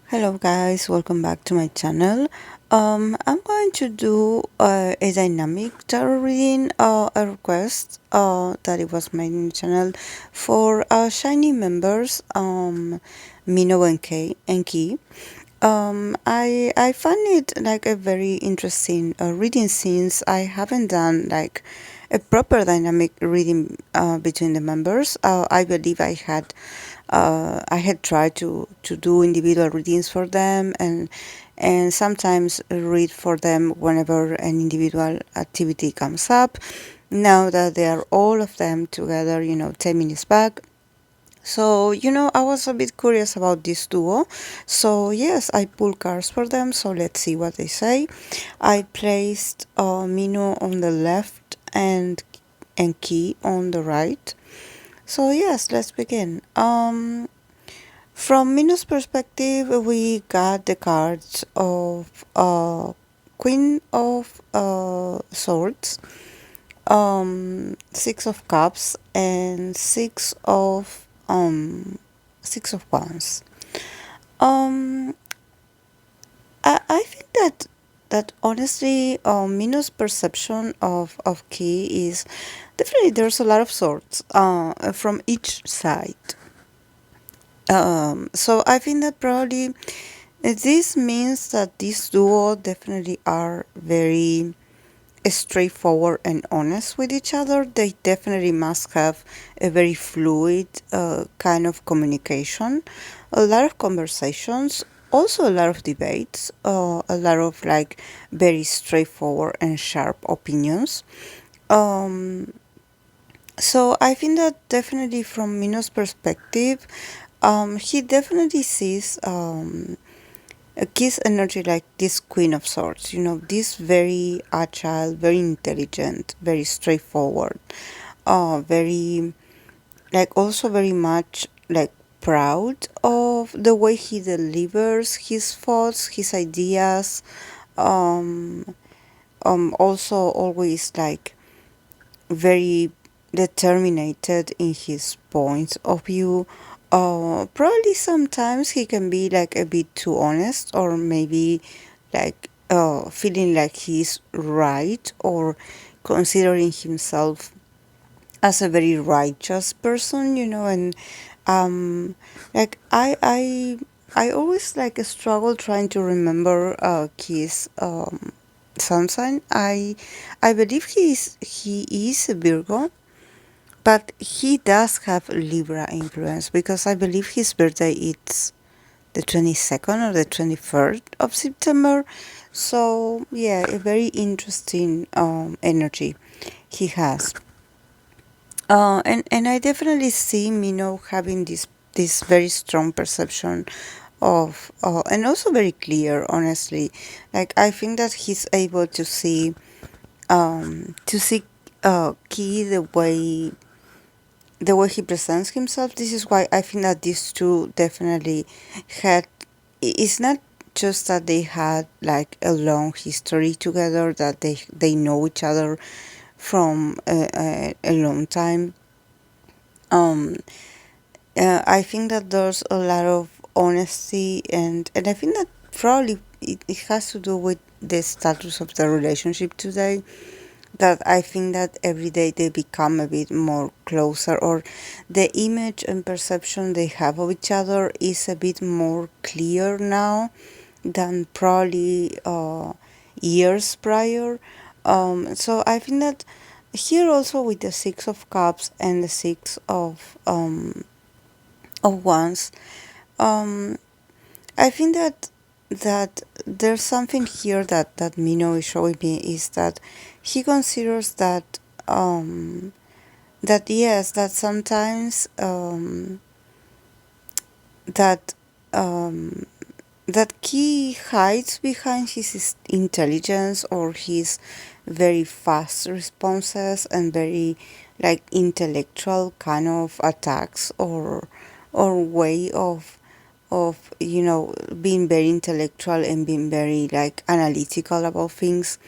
Hello guys, welcome back to my channel. I'm going to do a dynamic tarot reading, a request that it was made in the channel for SHINee members, Mino and Key. I find it like a very interesting reading since I haven't done like a proper dynamic reading between the members. I believe I had tried to do individual readings for them and sometimes read for them whenever an individual activity comes up. Now that they are all of them together, 10 minutes back. So, I was a bit curious about this duo. So, yes, I pulled cards for them. So, let's see what they say. I placed Mino on the left and Key on the right. So, yes, let's begin. From Mino's perspective, we got the cards of Queen of Swords, Six of Cups, and Six of Wands. Um, I think that honestly, Mino's perception of Key is definitely there's a lot of swords from each side. So I think that probably this means that this duo definitely are very straightforward and honest with each other. They definitely must have a very fluid kind of communication, a lot of conversations, also a lot of debates, a lot of like very straightforward and sharp opinions. Um, so I think that definitely from Mino's perspective, he definitely sees Key's energy like this Queen of Swords, this very agile, very intelligent, very straightforward, very, like also very much like proud of the way he delivers his thoughts, his ideas, um, also always like very determined in his points of view. Probably sometimes he can be like a bit too honest, or maybe like feeling like he's right, or considering himself as a very righteous person, and like I always like struggle trying to remember his sun sign. I believe he is a Virgo, but he does have Libra influence because I believe his birthday is the 22nd or the 23rd of September. So yeah, a very interesting energy he has. And I definitely see Mino having this very strong perception of and also very clear, honestly. Like I think that he's able to see Key the way he presents himself. This is why I think that these two definitely had. It's not just that they had like a long history together, that they know each other from a long time. Um, I think that there's a lot of honesty, and I think that probably it has to do with the status of the relationship today, that I think that every day they become a bit more closer, or the image and perception they have of each other is a bit more clear now than probably years prior. So I think that here also with the Six of Cups and the Six of Wands, um, I think that there's something here that Mino is showing me, is that he considers that yes, that sometimes that um, that Key hides behind his intelligence or his very fast responses and very like intellectual kind of attacks, or way of being very intellectual and being very like analytical about things.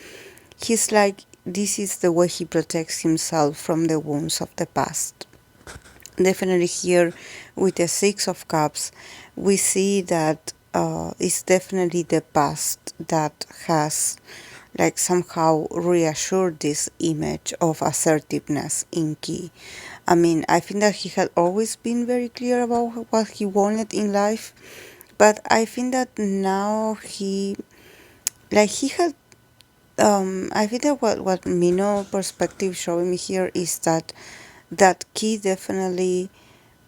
He's like, this is the way he protects himself from the wounds of the past. Definitely here with the Six of Cups, we see that it's definitely the past that has like somehow reassured this image of assertiveness in Key. I mean, I think that he had always been very clear about what he wanted in life, but I think that now he had, I think that what Mino perspective showing me here is that Key definitely,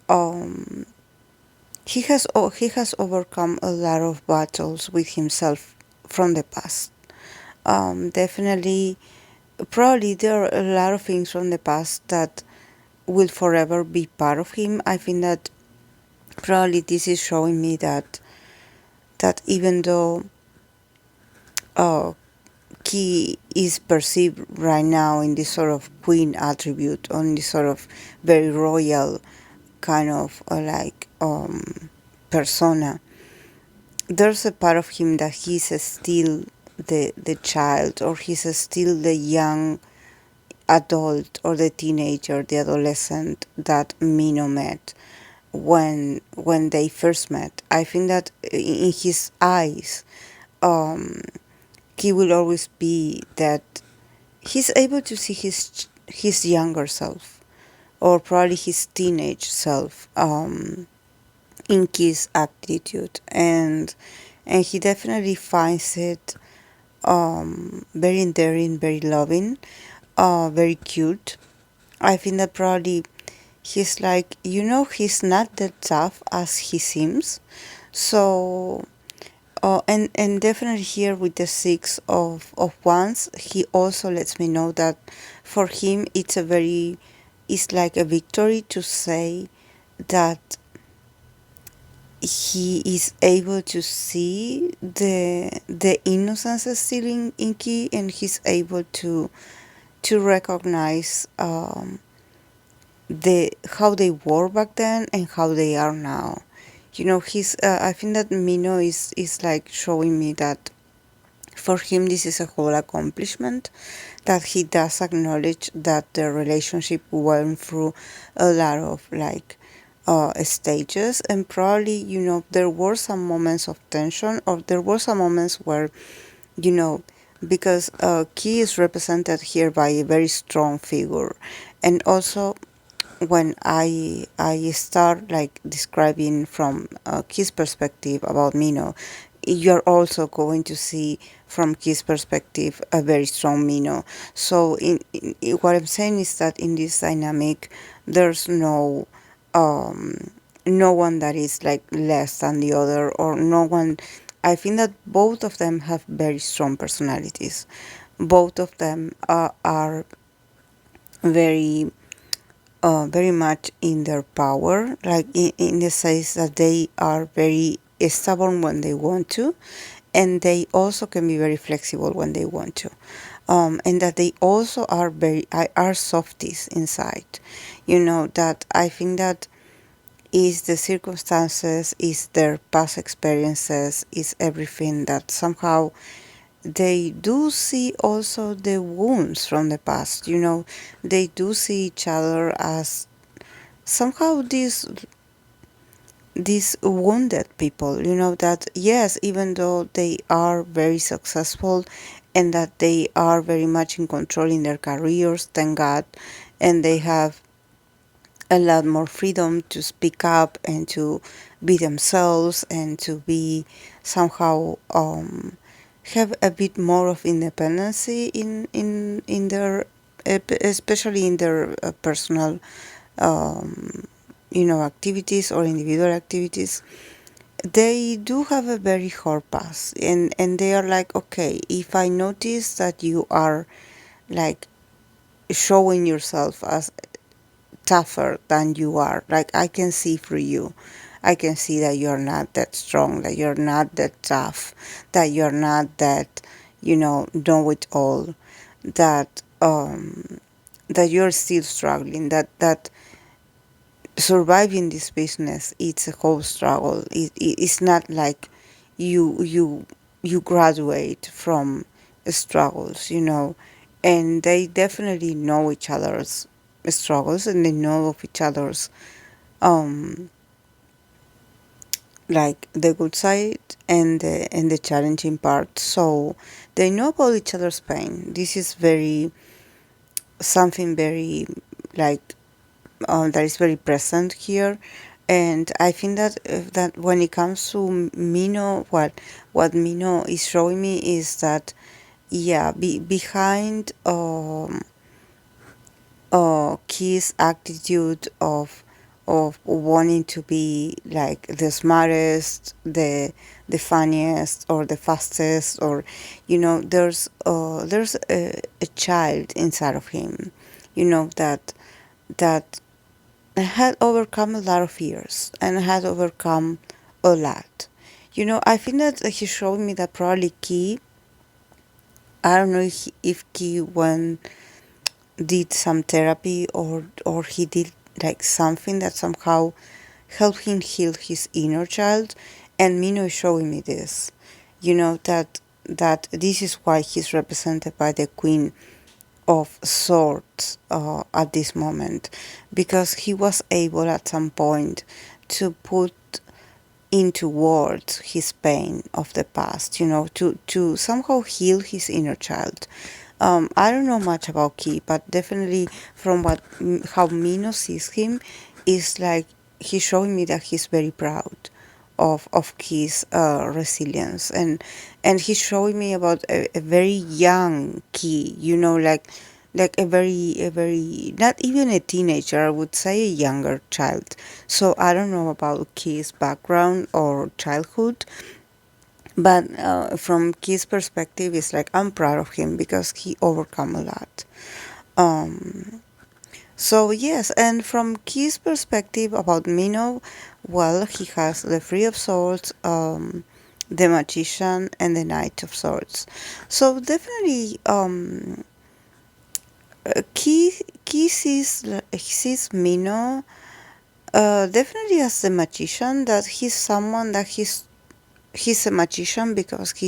um, he has overcome a lot of battles with himself from the past. Definitely, probably there are a lot of things from the past that will forever be part of him. I think that probably this is showing me that even though uh, Ki is perceived right now in this sort of queen attribute, on this sort of very royal kind of persona, there's a part of him that he's still the child, or he's still the young adult or the teenager, the adolescent that Mino met when they first met. I think that in his eyes, um, he will always be that he's able to see his younger self, or probably his teenage self, in his attitude, and he definitely finds it very endearing, very loving, very cute. I think that probably he's like, he's not that tough as he seems. So, and definitely here with the six of wands, he also lets me know that for him it's like a victory to say that he is able to see the innocence still in Inky, and he's able to recognize the how they were back then and how they are now. He's I think that Mino is like showing me that for him this is a whole accomplishment, that he does acknowledge that the relationship went through a lot of stages, and probably there were some moments of tension, or there were some moments where you know because Key is represented here by a very strong figure, and also when I start like describing from Key's perspective about Mino, you're also going to see from Key's perspective a very strong Mino. So what I'm saying is that in this dynamic, there's no one that is like less than the other, or no one. I think that both of them have very strong personalities. Both of them are very very much in their power, like in the sense that they are very stubborn when they want to, and they also can be very flexible when they want to, and that they also are are softies inside. That I think that is the circumstances, is their past experiences, is everything that somehow they do see also the wounds from the past. They do see each other as somehow these wounded people, that yes, even though they are very successful and that they are very much in control in their careers, thank God, and they have a lot more freedom to speak up and to be themselves and to be somehow have a bit more of independency in their especially in their personal activities or individual activities. They do have a very hard past, and they are like, okay, if I notice that you are like showing yourself as tougher than you are, like I can see through you. I can see that you're not that strong, that you're not that tough, that you're not that, know it all, that that you're still struggling, that surviving this business, it's a whole struggle. It's not like you graduate from struggles, and they definitely know each other's struggles, and they know of each other's um like the good side and the challenging part. So they know about each other's pain. This is very something very like that is very present here. And I think that that when it comes to Mino, what Mino is showing me is that yeah, behind Key's attitude of wanting to be like the smartest, the funniest, or the fastest, or there's a child inside of him, that had overcome a lot of fears and had overcome a lot. I think that he showed me that probably Key, I don't know if Key went did some therapy or he did like something that somehow helped him heal his inner child, and Mino is showing me this, that this is why he's represented by the Queen of Swords at this moment, because he was able at some point to put into words his pain of the past, to somehow heal his inner child. I don't know much about Key, but definitely from how Mino sees him, is like he's showing me that he's very proud of Key's resilience, and he's showing me about a very young Key, like a very not even a teenager, I would say a younger child. So I don't know about Key's background or childhood, but from Key's perspective, it's like I'm proud of him because he overcome a lot. Um, so yes, and from Key's perspective about Mino, well, he has the Three of Swords, the Magician, and the Knight of Swords. So definitely, Key sees Mino definitely as the magician. That he's someone that he's a magician because he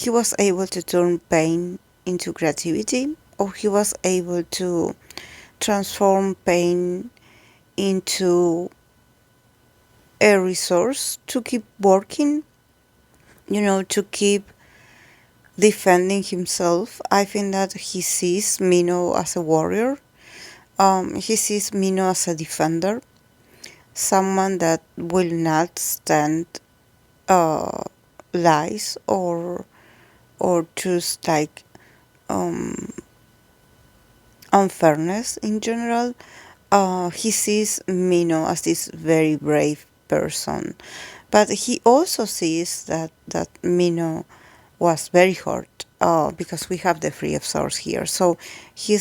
was able to turn pain into creativity, or he was able to transform pain into a resource to keep working, to keep defending himself. I think that he sees Mino as a warrior. He sees Mino as a defender, someone that will not stand uh, lies or choose like um, unfairness in general. He sees Mino as this very brave person, but he also sees that Mino was very hurt because we have the Three of Swords here. So he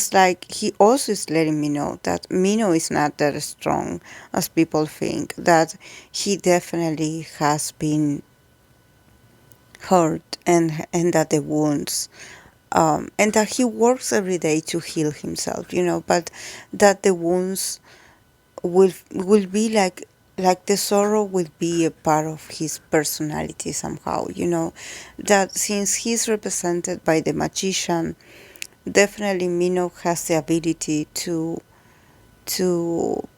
also is letting me know that Mino is not that strong as people think, that he definitely has been hurt, and that the wounds and that he works every day to heal himself, but that the wounds will be like the sorrow will be a part of his personality somehow, that since he's represented by the magician, definitely Mino has the ability to to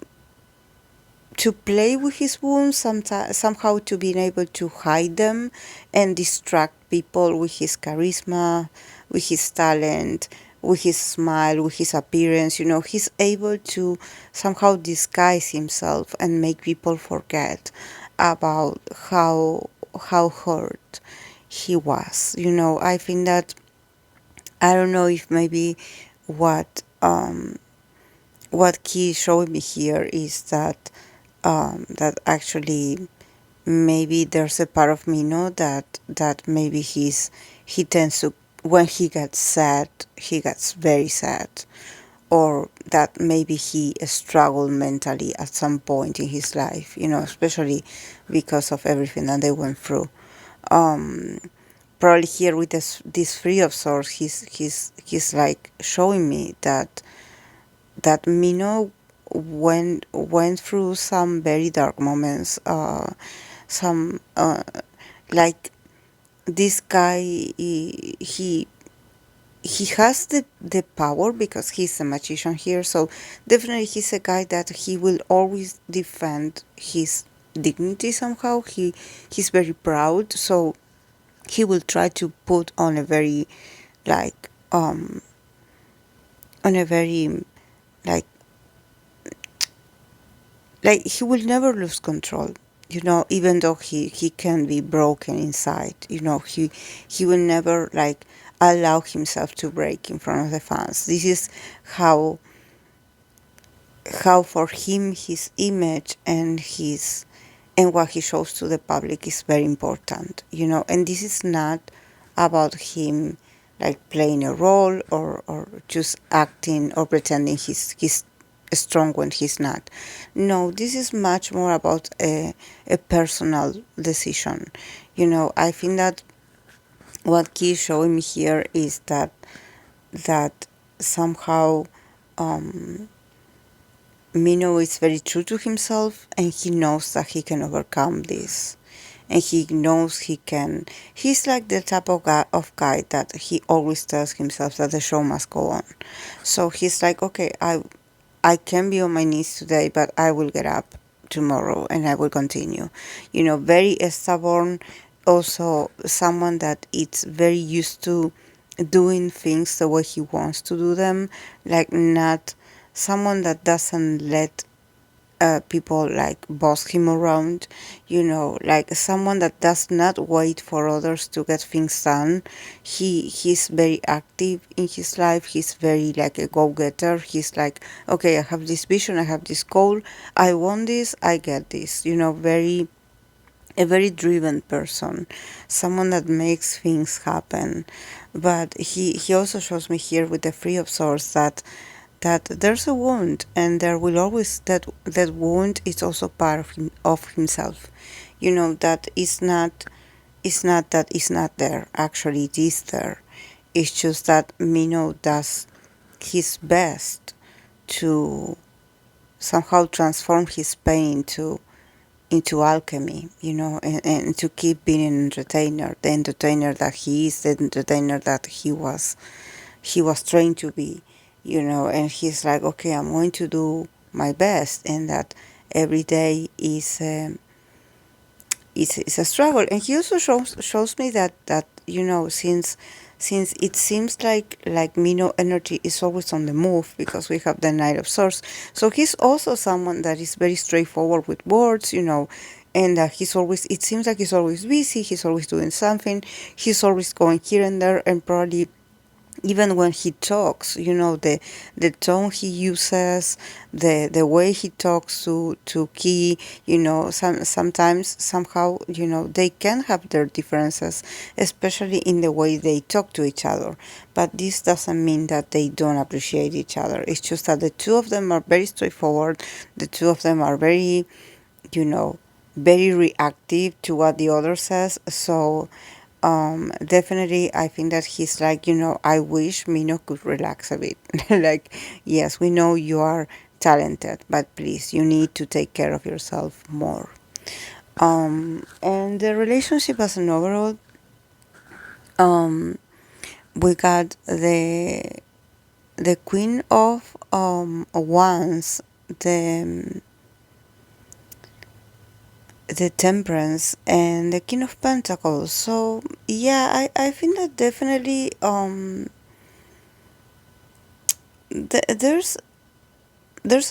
play with his wounds, somehow to being able to hide them and distract people with his charisma, with his talent, with his smile, with his appearance. He's able to somehow disguise himself and make people forget about how hurt he was. I think that I don't know if maybe what what Key showed me here is that actually maybe there's a part of Mino that maybe he tends to, when he gets sad, he gets very sad, or that maybe he struggled mentally at some point in his life, especially because of everything that they went through. um Probably here with this Three of Swords, he's like showing me that Mino went through some very dark moments. Some like this guy, he has the power because he's a magician here. So definitely he's a guy that he will always defend dignity somehow. He's very proud, so he will try to put on a very like on a very like he will never lose control, even though he can be broken inside. He will never allow himself to break in front of the fans. This is how for him his image and what he shows to the public is very important, and this is not about him playing a role or just acting or pretending he's strong when he's not. No, this is much more about a personal decision. I think that what he's showing me here is that somehow Mino is very true to himself, and he knows that he can overcome this. And he knows he can. He's like the type of guy that he always tells himself that the show must go on. So he's like, okay, I can be on my knees today, but I will get up tomorrow and I will continue. Very stubborn. Also, someone that is very used to doing things the way he wants to do them, not someone that doesn't let people boss him around, someone that does not wait for others to get things done. He's very active in his life. He's very a go-getter. He's like, okay, I have this vision, I have this goal, I want this, I get this. Very a very driven person, someone that makes things happen. But he also shows me here with the Three of Swords that there's a wound, and there will always that wound is also part of himself. That it's not that it's not there. Actually, it is there. It's just that Mino does his best to somehow transform his pain into alchemy, and to keep being an entertainer, the entertainer that he is, the entertainer that he was trained to be, and he's like, okay, I'm going to do my best, and that every day is a struggle. And he also shows me that since it seems like Mino energy is always on the move because we have the Knight of Swords, so he's also someone that is very straightforward with words, and he's always, it seems like he's always busy, he's always doing something, he's always going here and there, and probably even when he talks, the tone he uses, the way he talks to Key, sometimes somehow, they can have their differences, especially in the way they talk to each other. But this doesn't mean that they don't appreciate each other. It's just that the two of them are very straightforward. The two of them are very, very reactive to what the other says. So definitely, I think that he's like, I wish Mino could relax a bit. Yes, we know you are talented, but please, you need to take care of yourself more. And the relationship as an overall, um, we got the Queen of Wands, the Temperance, and the King of Pentacles. So yeah, I think that definitely there's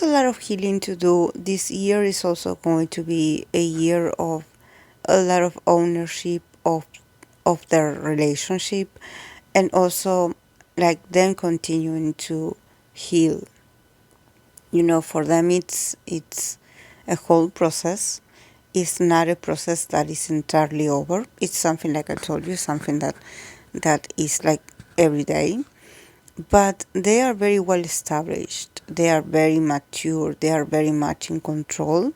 a lot of healing to do. This year is also going to be a year of a lot of ownership of their relationship, and also them continuing to heal. For them it's a whole process. It's not a process that is entirely over. It's something, like I told you, something that is every day. But they are very well established. They are very mature. They are very much in control.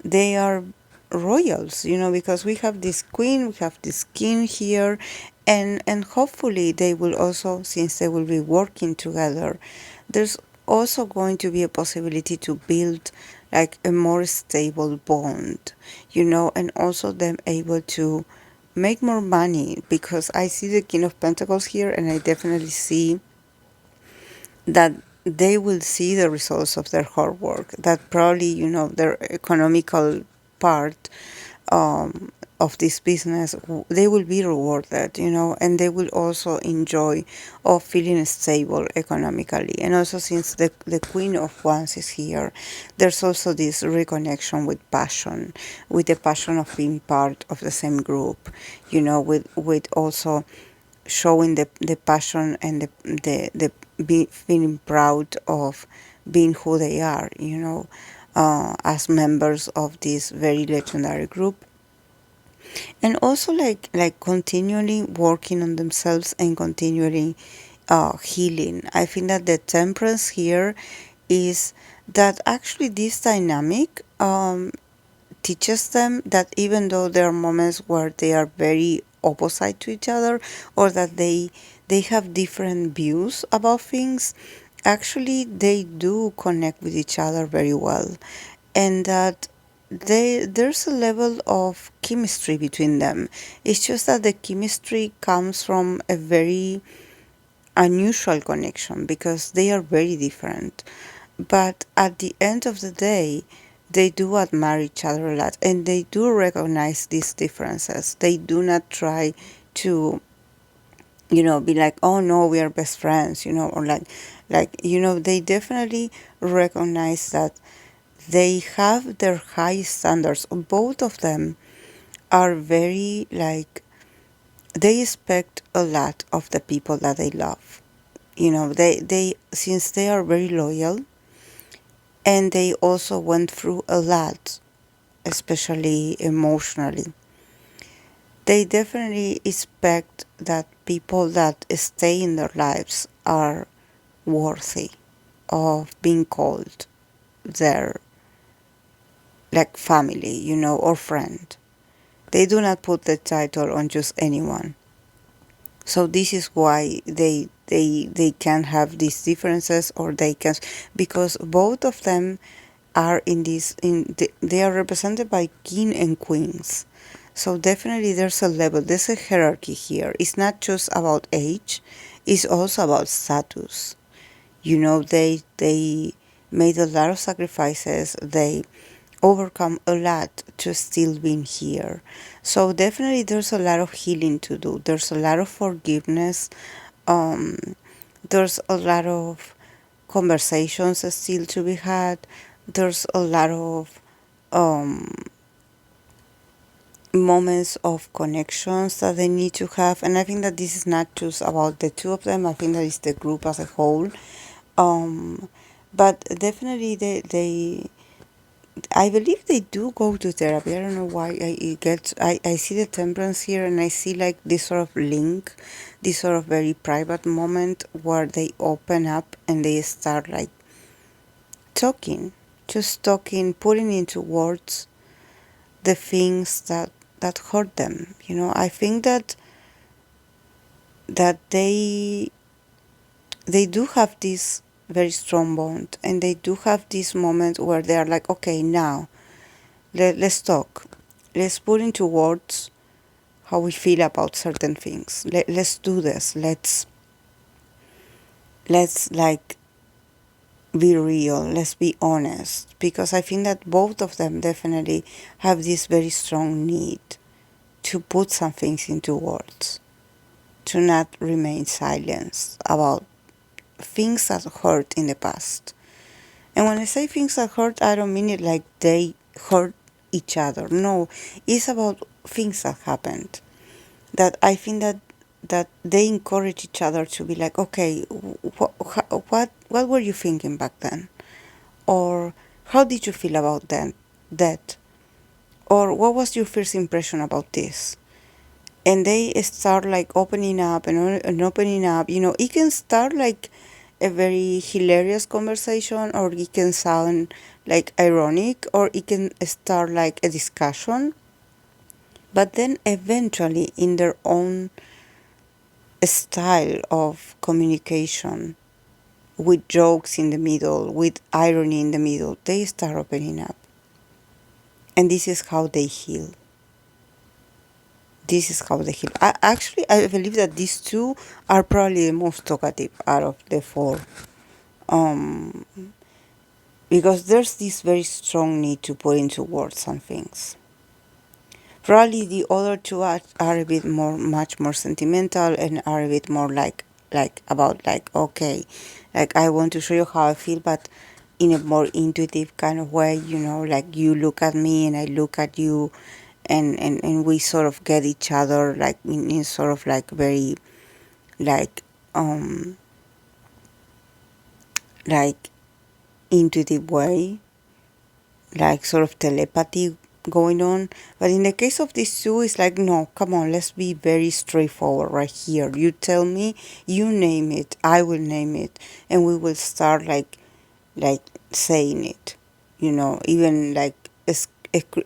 They are royals, because we have this queen, we have this king here, and hopefully they will also, since they will be working together, there's also going to be a possibility to build a more stable bond, and also them able to make more money, because I see the King of Pentacles here, and I definitely see that they will see the results of their hard work, that probably, their economical part um, of this business, they will be rewarded, and they will also enjoy of feeling stable economically. And also, since the Queen of Wands is here, there's also this reconnection with passion, with the passion of being part of the same group, with also showing the passion and feeling proud of being who they are, as members of this very legendary group, and also like continually working on themselves and continually healing. I think that the temperance here is that actually this dynamic teaches them that even though there are moments where they are very opposite to each other, or that they have different views about things, actually they do connect with each other very well, and that there's a level of chemistry between them. It's just that the chemistry comes from a very unusual connection because they are very different. But at the end of the day, they do admire each other a lot, and they do recognize these differences. They do not try to, be like, oh no, we are best friends, or they definitely recognize that they have their high standards. Both of them are very they expect a lot of the people that they love. They since they are very loyal, and they also went through a lot, especially emotionally. They definitely expect that people that stay in their lives are worthy of being called their family, or friend. They do not put the title on just anyone. So this is why they can have these differences, or they can, because both of them are they are represented by king and queens. So definitely there's a level, there's a hierarchy here. It's not just about age, it's also about status. They made a lot of sacrifices. They overcome a lot to still being here. So definitely there's a lot of healing to do. There's a lot of forgiveness. Um, there's a lot of conversations still to be had. There's a lot of um, moments of connections that they need to have. And I think that this is not just about the two of them. I think that it's the group as a whole. Um, but definitely I believe they do go to therapy. I don't know why I see the temperance here, and I see like this sort of link, this sort of very private moment where they open up and they start like talking, just talking, putting into words the things that hurt them. I think that they do have this very strong bond, and they do have this moment where they are like, okay, now let's talk. Let's put into words how we feel about certain things. Let's do this. Let's be real. Let's be honest. Because I think that both of them definitely have this very strong need to put some things into words, to not remain silent about things that hurt in the past. And when I say things that hurt, I don't mean it like they hurt each other. No, it's about things that happened. That I think that they encourage each other to be like, okay, what were you thinking back then, or how did you feel about that, or what was your first impression about this? And they start like opening up and opening up. It can start like a very hilarious conversation, or it can sound like ironic, or it can start like a discussion, but then eventually in their own style of communication, with jokes in the middle, with irony in the middle, they start opening up. And this is how they heal. This is how they heal. I believe that these two are probably the most talkative out of the four. Um, because there's this very strong need to put into words some things. Probably the other two are a bit more, much more sentimental, and are a bit more like about like, okay, like I want to show you how I feel, but in a more intuitive kind of way, like you look at me and I look at you, and we sort of get each other like in sort of like very like like intuitive way, like sort of telepathy going on. But in the case of these two, it's like, no, come on, let's be very straightforward right here. You tell me, you name it, I will name it, and we will start like saying it, even like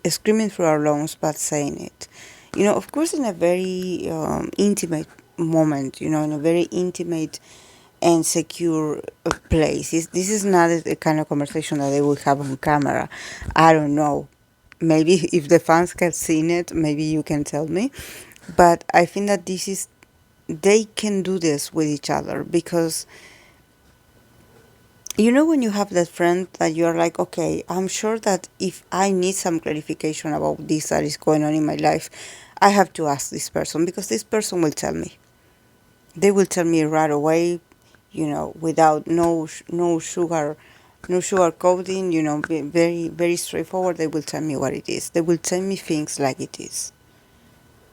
screaming through our lungs, but saying it. Of course, in a very intimate moment, in a very intimate and secure place. This is not the kind of conversation that they would have on camera. I don't know. Maybe if the fans have seen it, maybe you can tell me. But I think that they can do this with each other because when you have that friend that you're like, okay, I'm sure that if I need some clarification about this that is going on in my life, I have to ask this person because this person will tell me. They will tell me right away, without no sugar, no sugar coating, very, very straightforward. They will tell me what it is. They will tell me things like it is.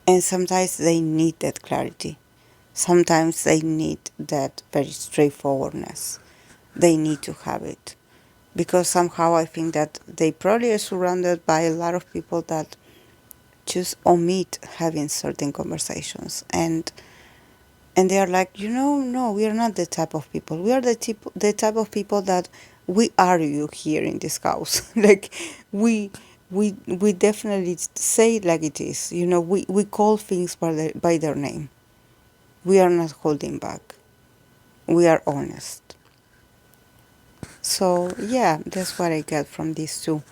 And sometimes they need that clarity. Sometimes they need that very straightforwardness. They need to have it. Because somehow I think that they probably are surrounded by a lot of people that just omit having certain conversations. And they are like, no, we are not the type of people. We are the type of people that we argue here in this house. Like we definitely say it like it is. We call things by their name. We are not holding back. We are honest. So yeah, that's what I get from these two.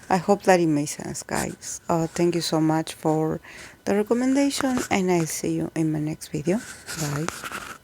I hope that it makes sense, guys. Thank you so much for the recommendation, and I'll see you in my next video. Bye.